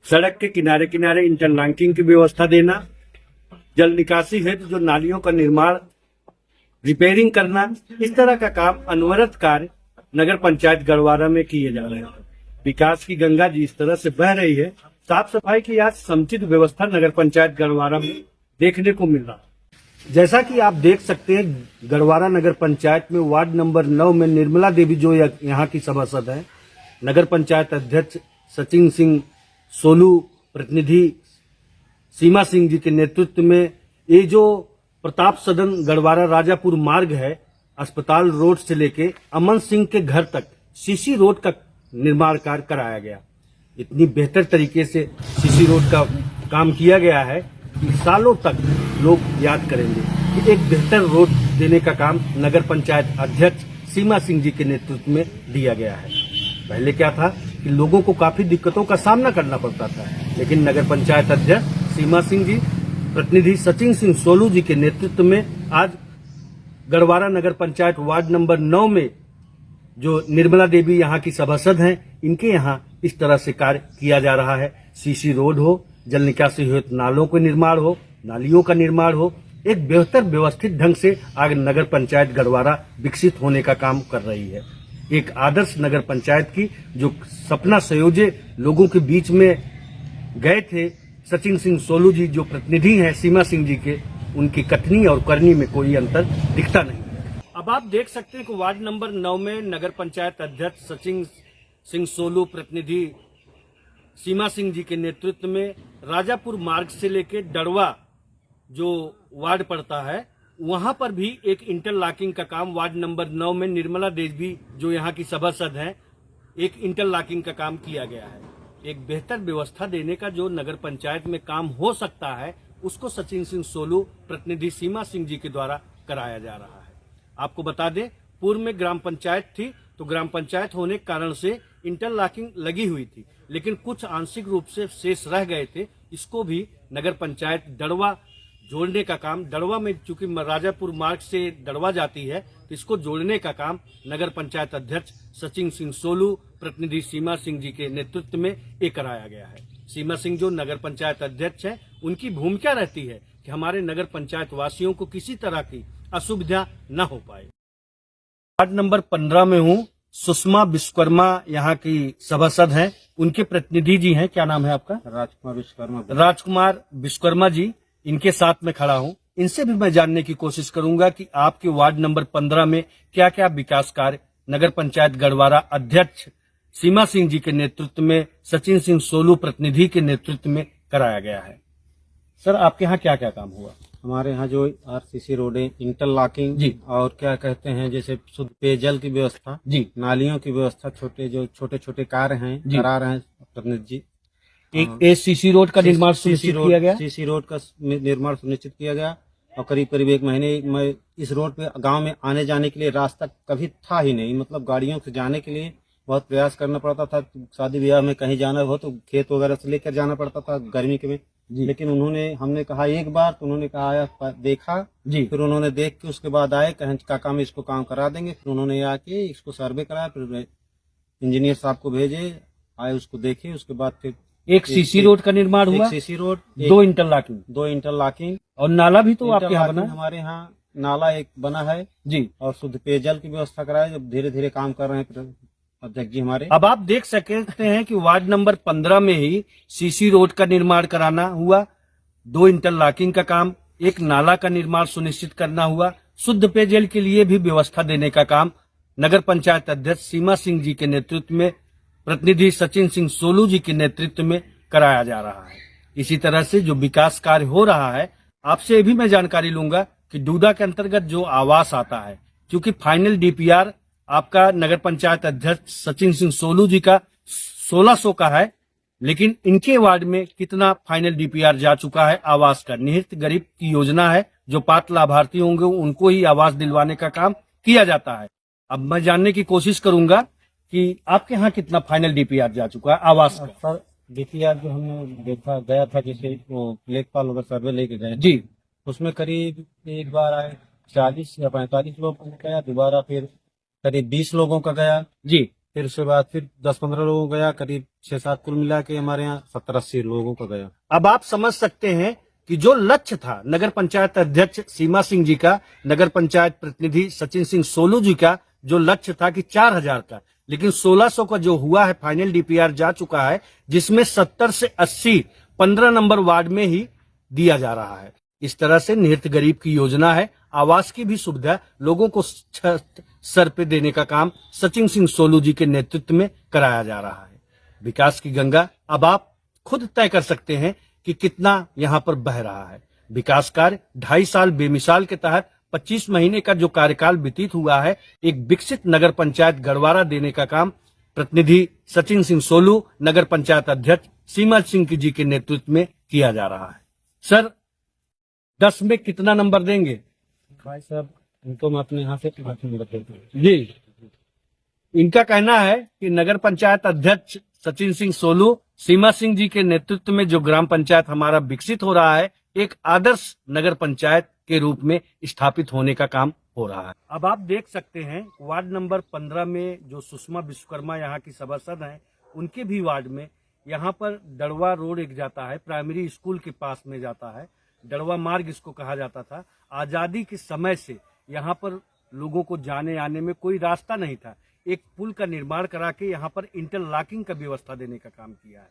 सड़क के किनारे किनारे इंटरलॉकिंग की व्यवस्था देना, जल निकासी हेतु जो नालियों का निर्माण, रिपेयरिंग करना, इस तरह का काम अनवरत कार्य नगर पंचायत गढ़वारा में किए जा रहे हैं। विकास की गंगा जी इस तरह से बह रही है। साफ सफाई की आज समुचित व्यवस्था नगर पंचायत गढ़वारा में देखने को मिल रहा है। जैसा कि आप देख सकते हैं गढ़वारा नगर पंचायत में वार्ड नंबर 9 में निर्मला देवी जो यहाँ की सभासद है, नगर पंचायत अध्यक्ष सचिन सिंह सोलू प्रतिनिधि सीमा सिंह जी के नेतृत्व में, ये जो प्रताप सदन गढ़वारा राजापुर मार्ग है, अस्पताल रोड से लेके अमन सिंह के घर तक सीसी रोड का निर्माण कार्य कराया गया। इतनी बेहतर तरीके से सीसी रोड का काम किया गया है कि सालों तक लोग याद करेंगे कि एक बेहतर रोड देने का काम नगर पंचायत अध्यक्ष सीमा सिंह जी के नेतृत्व में दिया गया है। पहले क्या था कि लोगों को काफी दिक्कतों का सामना करना पड़ता था, लेकिन नगर पंचायत अध्यक्ष सीमा सिंह जी, प्रतिनिधि सचिन सिंह सोलू जी के नेतृत्व में आज गढ़वारा नगर पंचायत वार्ड नंबर 9 में जो निर्मला देवी यहाँ की सभासद हैं, इनके यहाँ इस तरह से कार्य किया जा रहा है। सीसी रोड हो, जल निकासी हेतु नालों का निर्माण हो, नालियों का निर्माण हो, एक बेहतर व्यवस्थित ढंग से आज नगर पंचायत गढ़वारा विकसित होने का काम कर रही है। एक आदर्श नगर पंचायत की जो सपना संयोजे लोगों के बीच में गए थे सचिन सिंह सोलू जी जो प्रतिनिधि हैं सीमा सिंह जी के, उनकी कथनी और करनी में कोई अंतर दिखता नहीं। अब आप देख सकते हैं कि वार्ड नंबर 9 में नगर पंचायत अध्यक्ष सचिन सिंह सोलू प्रतिनिधि सीमा सिंह जी के नेतृत्व में राजापुर मार्ग से लेकर डड़वा जो वार्ड पड़ता है, वहां पर भी एक इंटरलॉकिंग का काम वार्ड नंबर 9 में निर्मला देवी जो यहाँ की सभासद हैं, एक इंटरलॉकिंग का काम किया गया है। एक बेहतर व्यवस्था देने का जो नगर पंचायत में काम हो सकता है, उसको सचिन सिंह सोलू प्रतिनिधि सीमा सिंह जी के द्वारा कराया जा रहा है। आपको बता दें, पूर्व में ग्राम पंचायत थी, तो ग्राम पंचायत होने के कारण से इंटरलॉकिंग लगी हुई थी, लेकिन कुछ आंशिक रूप से शेष रह गए थे। इसको भी नगर पंचायत दड़वा जोड़ने का काम, दड़वा में चूंकि राजापुर मार्ग से दड़वा जाती है, तो इसको जोड़ने का काम नगर पंचायत अध्यक्ष सचिन सिंह सोलू, प्रतिनिधि सीमा सिंह जी के नेतृत्व में ये कराया गया है। सीमा सिंह जो नगर पंचायत अध्यक्ष है, उनकी भूमिका रहती है कि हमारे नगर पंचायत वासियों को किसी तरह की असुविधा न हो पाए। वार्ड नंबर 15 में हूँ। सुषमा विश्वकर्मा यहाँ की सभासद हैं, उनके प्रतिनिधि जी हैं। क्या नाम है आपका? राजकुमार विश्वकर्मा। राजकुमार विश्वकर्मा जी, इनके साथ में खड़ा हूँ। इनसे भी मैं जानने की कोशिश करूंगा कि आपके वार्ड नंबर 15 में क्या क्या विकास कार्य नगर पंचायत गढ़वारा अध्यक्ष सीमा सिंह जी के नेतृत्व में, सचिन सिंह सोलू प्रतिनिधि के नेतृत्व में कराया गया है। सर, आपके यहाँ क्या क्या काम हुआ? हमारे यहाँ जो आरसीसी रोडें, इंटरलॉकिंग जी। और क्या कहते हैं जैसे शुद्ध पेयजल की व्यवस्था, जी। नालियों की व्यवस्था, छोटे छोटे कार्य हैं जी। करा रहे हैं प्रतिनिधि जी। एक एसीसी रोड का निर्माण सुनिश्चित किया गया। सीसी रोड का निर्माण सुनिश्चित किया गया और करीब करीब 1 महीने में इस रोड पे गांव में आने जाने के लिए रास्ता कभी था ही नहीं। मतलब गाड़ियों से जाने के लिए बहुत प्रयास करना पड़ता था। शादी ब्याह में कहीं जाना हो तो खेत वगैरह से लेकर जाना पड़ता था गर्मी के में। लेकिन हमने कहा एक बार, तो उन्होंने कहा आया देखा जी। फिर उन्होंने देख के उसके बाद आए, कहें काका में इसको काम करा देंगे। फिर उन्होंने आके इसको सर्वे कराया, फिर इंजीनियर साहब को भेजे, आए उसको देखे, उसके बाद फिर एक सीसी रोड का निर्माण हुआ, एक सीसी रोड, 2 इंटरलॉकिंग, 2 इंटरलॉकिंग और नाला भी तो आपके यहाँ बना। हमारे यहाँ नाला एक बना है जी। और शुद्ध पेयजल की व्यवस्था कराए। जब धीरे धीरे काम कर रहे हैं अध्यक्ष जी हमारे। अब आप देख सकते हैं कि वार्ड नंबर 15 में ही सीसी रोड का निर्माण कराना हुआ, 2 इंटरलॉकिंग का काम, एक नाला का निर्माण सुनिश्चित करना हुआ, शुद्ध पेयजल के लिए भी व्यवस्था देने का काम नगर पंचायत अध्यक्ष सीमा सिंह जी के नेतृत्व में, प्रतिनिधि सचिन सिंह सोलू जी के नेतृत्व में कराया जा रहा है। इसी तरह से जो विकास कार्य हो रहा है, आपसे भी मैं जानकारी लूंगा कि डूडा के अंतर्गत जो आवास आता है, क्योंकि फाइनल डीपीआर आपका नगर पंचायत अध्यक्ष सचिन सिंह सोलू जी का 1600 का है, लेकिन इनके वार्ड में कितना फाइनल डीपीआर जा चुका है आवास का? निहित गरीब की योजना है, जो पात्र लाभार्थी होंगे उनको ही आवास दिलवाने का काम किया जाता है। अब मैं जानने की कोशिश करूंगा कि आपके यहाँ कितना फाइनल डीपीआर जा चुका है आवास का? सर डीपीआर जो हमने देखा गया था, जैसे वो लेखपाल वगैरह सर्वे लेके गए जी। उसमें करीब एक बार आए 40 या 45 लोगों का गया, दोबारा फिर करीब 20 लोगों का गया जी। फिर उसके बाद फिर 10-15 लोगों का गया, करीब 6-7 कुल मिला के हमारे यहाँ 70-80 लोगों का गया। अब आप समझ सकते हैं कि जो लक्ष्य था नगर पंचायत अध्यक्ष सीमा सिंह जी का, नगर पंचायत प्रतिनिधि सचिन सिंह सोलू जी का जो लक्ष्य था कि 4000 का, लेकिन 1600 का जो हुआ है फाइनल डीपीआर जा चुका है, जिसमें 70 से 80 15 नंबर वार्ड में ही दिया जा रहा है। इस तरह से निहित गरीब की योजना है, आवास की भी सुविधा लोगों को सर पे देने का काम सचिन सिंह सोलू जी के नेतृत्व में कराया जा रहा है। विकास की गंगा अब आप खुद तय कर सकते हैं कि कितना यहाँ पर बह रहा है। विकास कार्य 2.5 साल बेमिसाल के तहत 25 महीने का जो कार्यकाल व्यतीत हुआ है, एक विकसित नगर पंचायत गढ़वारा देने का काम प्रतिनिधि सचिन सिंह सोलू, नगर पंचायत अध्यक्ष सीमा सिंह जी के नेतृत्व में किया जा रहा है। सर, 10 में कितना नंबर देंगे? भाई साहब उनको मैं अपने यहाँ से 8 नंबर देता हूँ जी। इनका कहना है कि नगर पंचायत अध्यक्ष सचिन सिंह सोलू, सीमा सिंह जी के नेतृत्व में जो ग्राम पंचायत हमारा विकसित हो रहा है, एक आदर्श नगर पंचायत के रूप में स्थापित होने का काम हो रहा है। अब आप देख सकते हैं वार्ड नंबर 15 में जो सुषमा विश्वकर्मा यहाँ की सभासद हैं, उनके भी वार्ड में यहाँ पर दड़वा रोड एक जाता है, प्राइमरी स्कूल के पास में जाता है, दड़वा मार्ग इसको कहा जाता था। आजादी के समय से यहाँ पर लोगों को जाने आने में कोई रास्ता नहीं था। एक पुल का निर्माण करा के यहाँ पर इंटरलॉकिंग का व्यवस्था देने का काम किया है।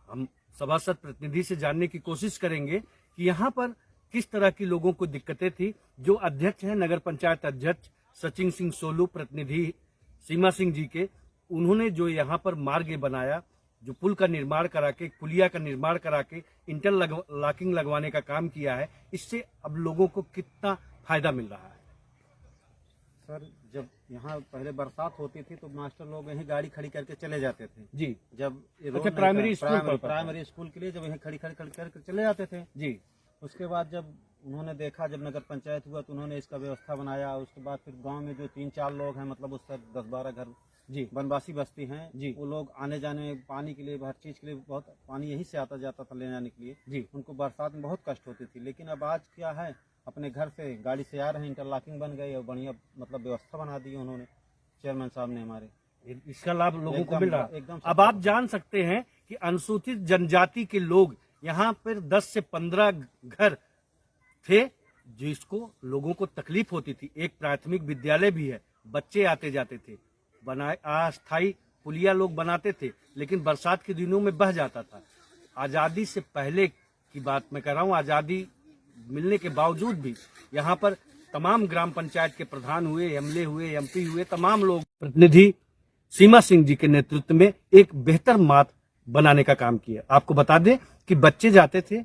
हम सभासद प्रतिनिधि से जानने की कोशिश करेंगे कि यहाँ पर किस तरह की लोगों को दिक्कतें थी। जो अध्यक्ष हैं नगर पंचायत अध्यक्ष सचिन सिंह सोलू, प्रतिनिधि सीमा सिंह जी के, उन्होंने जो यहाँ पर मार्ग बनाया, जो पुल का निर्माण करा के, पुलिया का निर्माण करा के इंटरलॉकिंग लगवाने का काम किया है, इससे अब लोगों को कितना फायदा मिल रहा है? सर जब यहाँ पहले बरसात होती थी तो मास्टर लोग यहीं गाड़ी खड़ी करके चले जाते थे जी। जब अच्छा, प्राइमरी स्कूल के लिए जब यहीं खड़ी करके चले जाते थे जी। उसके बाद जब उन्होंने देखा, जब नगर पंचायत हुआ तो उन्होंने इसका व्यवस्था बनाया। उसके बाद फिर गांव में जो 3-4 लोग हैं, मतलब उसका 10-12 घर जी वनवासी बस्ती हैं जी वो लोग आने जाने में पानी के लिए हर चीज के लिए बहुत पानी यहीं से आता जाता था ले जाने के लिए जी उनको बरसात में बहुत कष्ट होती थी। लेकिन अब आज क्या है, अपने घर से गाड़ी से आ रहे हैं, इंटरलॉकिंग बन गई और बढ़िया मतलब व्यवस्था बना दी उन्होंने चेयरमैन साहब ने हमारे। इसका लाभ लोगों को एकदम- मिल रहा एकदम अब आप जान सकते हैं कि अनुसूचित जनजाति के लोग यहाँ पर 10 से 15 घर थे जिसको लोगों को तकलीफ होती थी। एक प्राथमिक विद्यालय भी है, बच्चे आते जाते थे, बनाए अस्थायी पुलिया लोग बनाते थे, लेकिन बरसात के दिनों में बह जाता था। आजादी से पहले की बात मैं कर रहा हूँ, आजादी मिलने के बावजूद भी यहाँ पर तमाम ग्राम पंचायत के प्रधान हुए, एमएलए हुए, एमपी हुए, तमाम लोग प्रतिनिधि सीमा सिंह जी के नेतृत्व में एक बेहतर मार्ग बनाने का काम किया। आपको बता दें कि बच्चे जाते थे,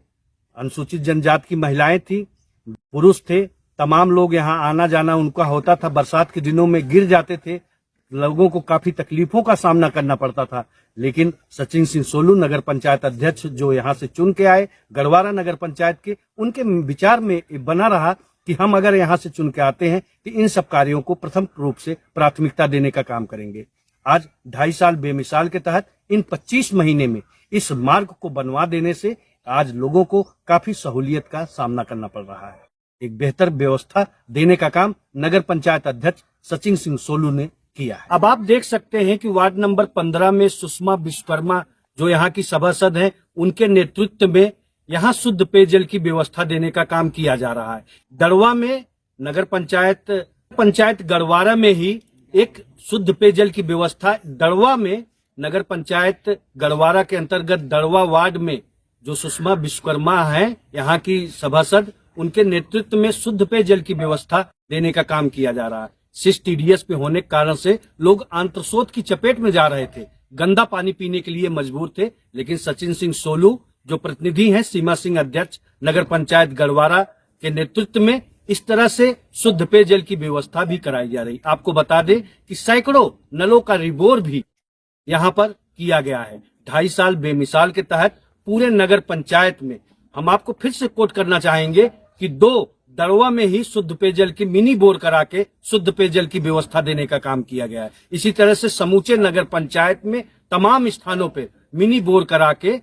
अनुसूचित जनजाति की महिलाएं थी, पुरुष थे, तमाम लोग यहाँ आना जाना उनका होता था। बरसात के दिनों में गिर जाते थे, लोगों को काफी तकलीफों का सामना करना पड़ता था। लेकिन सचिन सिंह सोलू नगर पंचायत अध्यक्ष जो यहाँ से चुन के आए गढ़वारा नगर पंचायत के, उनके विचार में बना रहा कि हम अगर यहाँ से चुन के आते हैं तो इन सब कार्यों को प्रथम रूप से प्राथमिकता देने का काम करेंगे। आज 2.5 साल बेमिसाल के तहत इन 25 महीने में इस मार्ग को बनवा देने से आज लोगों को काफी सहूलियत का सामना करना पड़ रहा है। एक बेहतर व्यवस्था देने का काम नगर पंचायत अध्यक्ष सचिन सिंह सोलू ने किया है। अब आप देख सकते हैं कि वार्ड नंबर 15 में सुषमा विश्वकर्मा जो यहाँ की सभासद हैं, उनके नेतृत्व में यहाँ शुद्ध पेयजल की व्यवस्था देने का काम किया जा रहा है। दड़वा में नगर पंचायत गढ़वारा में ही एक शुद्ध पेयजल की व्यवस्था, दड़वा में नगर पंचायत गढ़वारा के अंतर्गत दड़वा वार्ड में जो सुषमा विश्वकर्मा है यहाँ की सभासद, उनके नेतृत्व में शुद्ध पेयजल की व्यवस्था देने का काम किया जा रहा है। सिस टीडीएस पे होने के कारण से लोग आंत्रशोथ की चपेट में जा रहे थे, गंदा पानी पीने के लिए मजबूर थे। लेकिन सचिन सिंह सोलू जो प्रतिनिधि हैं, सीमा सिंह अध्यक्ष नगर पंचायत गढ़वारा के नेतृत्व में इस तरह से शुद्ध पेयजल की व्यवस्था भी कराई जा रही। आपको बता दें कि सैकड़ों नलों का रिबोर भी यहाँ पर किया गया है। 2.5 साल बेमिसाल के तहत पूरे नगर पंचायत में हम आपको फिर से कोट करना चाहेंगे कि 2 दड़वा में ही शुद्ध पेयजल की मिनी बोर करा के शुद्ध पेयजल की व्यवस्था देने का काम किया गया है। इसी तरह से समूचे नगर पंचायत में तमाम स्थानों पे मिनी बोर करा के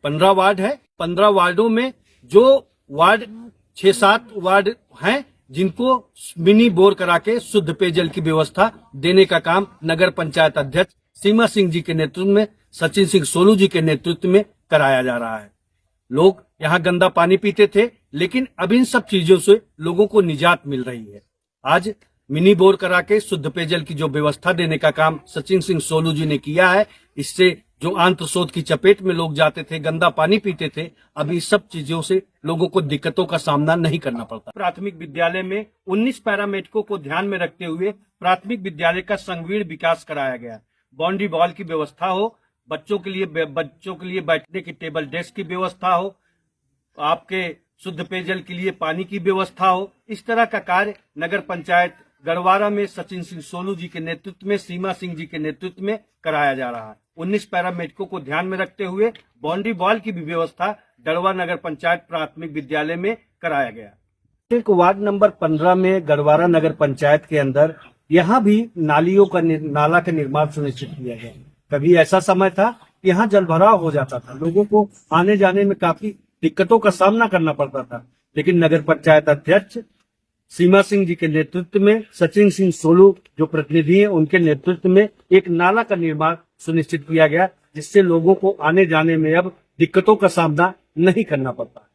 15 वार्ड है, 15 वार्डों में जो वार्ड 6-7 वार्ड हैं जिनको मिनी बोर करा के शुद्ध पेयजल की व्यवस्था देने का काम नगर पंचायत अध्यक्ष सीमा सिंह जी के नेतृत्व में, सचिन सिंह सोलू जी के नेतृत्व में कराया जा रहा है। लोग यहाँ गंदा पानी पीते थे, लेकिन अब इन सब चीजों से लोगों को निजात मिल रही है। आज मिनी बोर करा के शुद्ध पेयजल की जो व्यवस्था देने का काम सचिन सिंह सोलू जी ने किया है, इससे जो आंत्रशोथ की चपेट में लोग जाते थे, गंदा पानी पीते थे, अब इस सब चीजों से लोगों को दिक्कतों का सामना नहीं करना पड़ता। प्राथमिक विद्यालय में 19 पैरामेडिकों को ध्यान में रखते हुए प्राथमिक विद्यालय का संगीण विकास कराया गया। बाउंड्री वॉल की व्यवस्था हो, बच्चों के लिए बैठने की टेबल डेस्क की व्यवस्था हो, आपके शुद्ध पेयजल के लिए पानी की व्यवस्था हो। इस तरह का कार्य नगर पंचायत गढ़वारा में सचिन सिंह सोलू जी के नेतृत्व में, सीमा सिंह जी के नेतृत्व में कराया जा रहा है। 19 पैरामेडिकों को ध्यान में रखते हुए बाउंड्री वॉल की भी व्यवस्था दड़वा नगर पंचायत प्राथमिक विद्यालय में कराया गया। एक वार्ड नंबर 15 में गढ़वारा नगर पंचायत के अंदर यहाँ भी नाला का निर्माण सुनिश्चित किया गया। कभी ऐसा समय था कि यहाँ जलभराव हो जाता था, लोगों को आने जाने में काफी दिक्कतों का सामना करना पड़ता था, लेकिन नगर पंचायत अध्यक्ष सीमा सिंह जी के नेतृत्व में, सचिन सिंह सोलू जो प्रतिनिधि हैं उनके नेतृत्व में एक नाला का निर्माण सुनिश्चित किया गया, जिससे लोगों को आने जाने में अब दिक्कतों का सामना नहीं करना पड़ता।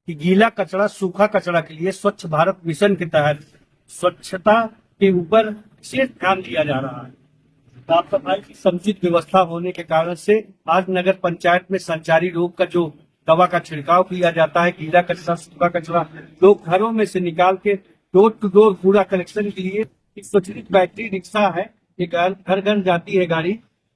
कि गीला कचरा सूखा कचरा के लिए स्वच्छ भारत मिशन के तहत स्वच्छता के ऊपर विशेष ध्यान दिया जा रहा है। साफ सफाई की समुचित व्यवस्था होने के कारण से आज नगर पंचायत में संचारी रोग का जो दवा का छिड़काव किया जाता है, गीला कचरा सूखा कचरा लोग घरों में से निकाल के डोर टू डोर कूड़ा कलेक्शन के लिए एक स्वचालित बैटरी रिक्शा है, एक घर घर जाती है गाड़ी,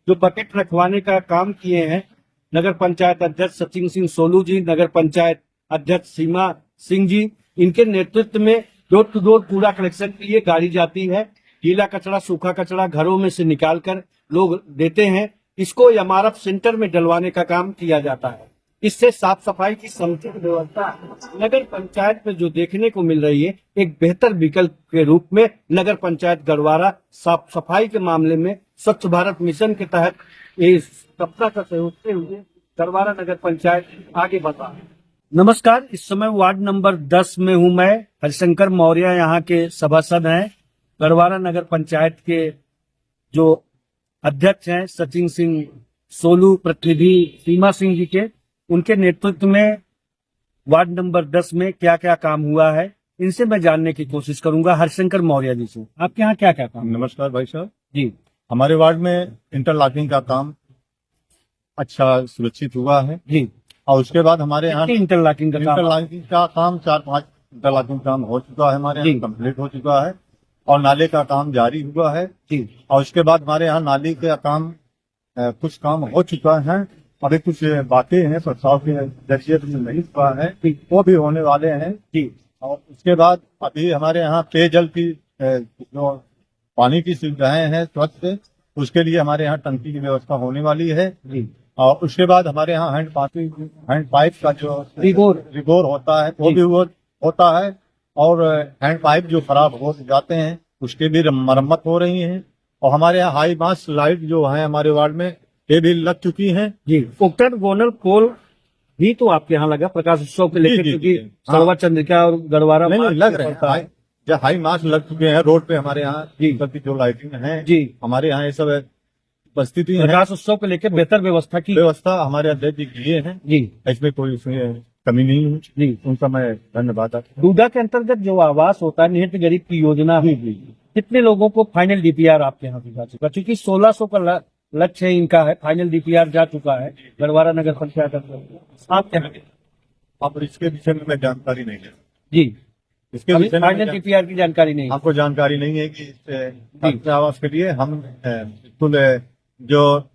जो बकेट रखवाने का काम किए हैं नगर पंचायत अध्यक्ष सचिन सिंह सोलू जी, नगर पंचायत अध्यक्ष सीमा सिंह जी, इनके नेतृत्व में डोर टू डोर कूड़ा कलेक्शन के लिए गाड़ी जाती है। गीला कचरा सूखा कचरा घरों में से निकाल कर लोग देते हैं, इसको एमआरएफ सेंटर में डलवाने का काम किया जाता है। इससे साफ सफाई की समुचित व्यवस्था नगर पंचायत में जो देखने को मिल रही है, एक बेहतर विकल्प के रूप में नगर पंचायत गढ़वारा साफ सफाई के मामले में स्वच्छ भारत मिशन के तहत इस सप्ताह का सहयोग हुए गढ़वारा नगर पंचायत आगे बढ़ा है। नमस्कार, इस समय वार्ड नंबर 10 में हूं मैं। हरिशंकर मौर्य यहाँ के सभासद हैं। गढ़वारा नगर पंचायत के जो अध्यक्ष हैं सचिन सिंह सोलू, प्रतिनिधि सीमा सिंह जी के, उनके नेतृत्व में वार्ड नंबर 10 में क्या क्या काम हुआ है, इनसे मैं जानने की कोशिश करूंगा। हरिशंकर मौर्य जी से, आपके यहाँ क्या क्या काम? नमस्कार भाई साहब जी, हमारे वार्ड में इंटरलॉकिंग का काम अच्छा सुरक्षित हुआ है जी। और उसके बाद हमारे यहाँ कितनी इंटरलॉकिंग का काम? इंटरलॉकिंग का काम 4-5 इंटरलॉकिंग काम हो चुका है, हमारे जी। यहाँ कंप्लीट हो चुका है और नाले का काम जारी हुआ है। जी, और उसके बाद हमारे यहाँ नाली का काम कुछ काम हो चुका है, अभी कुछ बातें हैं प्रस्ताव के जरिए तो नहीं हुआ है, वो भी होने वाले हैं। जी, और उसके बाद अभी हमारे यहाँ पेयजल की जो पानी की सुविधाएं हैं स्वच्छ, उसके लिए हमारे यहाँ टंकी की व्यवस्था होने वाली है। जी। और उसके बाद हमारे यहाँ हैंड पाइप का जो रिगोर होता है वो जी। भी वो होता है, और हैंड पाइप जो खराब हो जाते हैं उसके भी मरम्मत हो रही है। और हमारे यहाँ हाई मास लाइट जो है हमारे वार्ड में ये भी लग चुकी हैं। जी। ओक्टागोनल पोल भी तो आपके यहाँ लगा प्रकाश उत्सव के लेकर, जी, क्योंकि जी। हाँ। सरवा चंद्रिका और गढ़वारा नहीं मार्च लग पे रहे पड़ता है। हैं, जो हाई मास लग चुके हैं रोड पे हमारे यहाँ जी। सबकी जो लाइटिंग है जी। हमारे यहाँ ये सब उपस्थिति है। प्रकाश उत्सव को लेकर बेहतर व्यवस्था की। व्यवस्था हमारे अध्यक्ष जी किए हैं, जी, इसमें कोई उसमें कमी नहीं है जी। उनका मैं धन्यवाद आता हूँ। डूडा के अंतर्गत जो आवास होता है, निहित गरीब की योजना है, कितने लोगों को फाइनल डीपीआर आपके यहाँ से जा चुका? क्योंकि 1600 का लक्ष्य इनका है, फाइनल डीपीआर जा चुका है गढ़वारा नगर पंचायत अंतर्गत। आप क्या? अब इसके विषय में मैं जानकारी नहीं है, जी, इसके अभी विषय में फाइनल डीपीआर की जानकारी नहीं है। आपको जानकारी नहीं है कि इस आवास के लिए हम बिल्कुल जो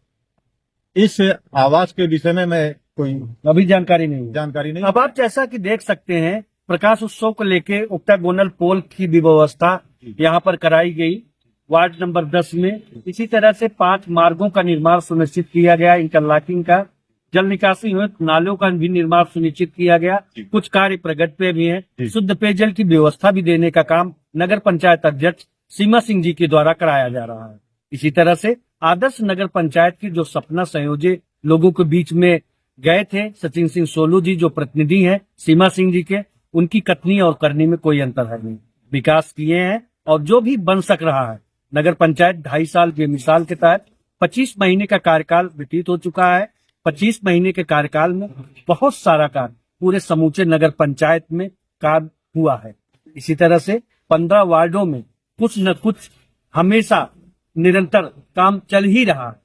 इस आवास के विषय में मैं कोई अभी जानकारी नहीं है। जानकारी नहीं। अब आप जैसा कि देख सकते हैं, प्रकाश उत्सव को लेके ओक्टागोनल पोल की भी व्यवस्था यहाँ पर कराई गई वार्ड नंबर 10 में। इसी तरह से 5 मार्गों का निर्माण सुनिश्चित किया गया, इंटरलॉकिंग का, जल निकासी हुए नालों का भी निर्माण सुनिश्चित किया गया। कुछ कार्य प्रगति पे भी है। शुद्ध पेयजल की व्यवस्था भी देने का काम नगर पंचायत अध्यक्ष सीमा सिंह जी के द्वारा कराया जा रहा है। इसी तरह से आदर्श नगर पंचायत की जो सपना संयोजे लोगों के बीच में गए थे सचिन सिंह सोलू जी, जो प्रतिनिधि हैं सीमा सिंह जी के, उनकी कथनी और करनी में कोई अंतर है नहीं। विकास किए हैं और जो भी बन सक रहा है। नगर पंचायत 2.5 साल के मिसाल के तहत 25 महीने का कार्यकाल व्यतीत हो चुका है। 25 महीने के कार्यकाल में बहुत सारा कार्य पूरे समूचे नगर पंचायत में काम हुआ है। इसी तरह से 15 वार्डों में कुछ न कुछ हमेशा निरंतर काम चल ही रहा है।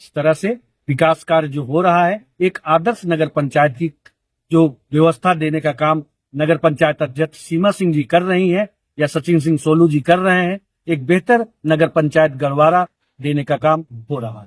इस तरह से विकास कार्य जो हो रहा है, एक आदर्श नगर पंचायत की जो व्यवस्था देने का काम नगर पंचायत अध्यक्ष सीमा सिंह जी कर रही हैं या सचिन सिंह सोलू जी कर रहे हैं, एक बेहतर नगर पंचायत गढ़वारा देने का काम हो रहा है।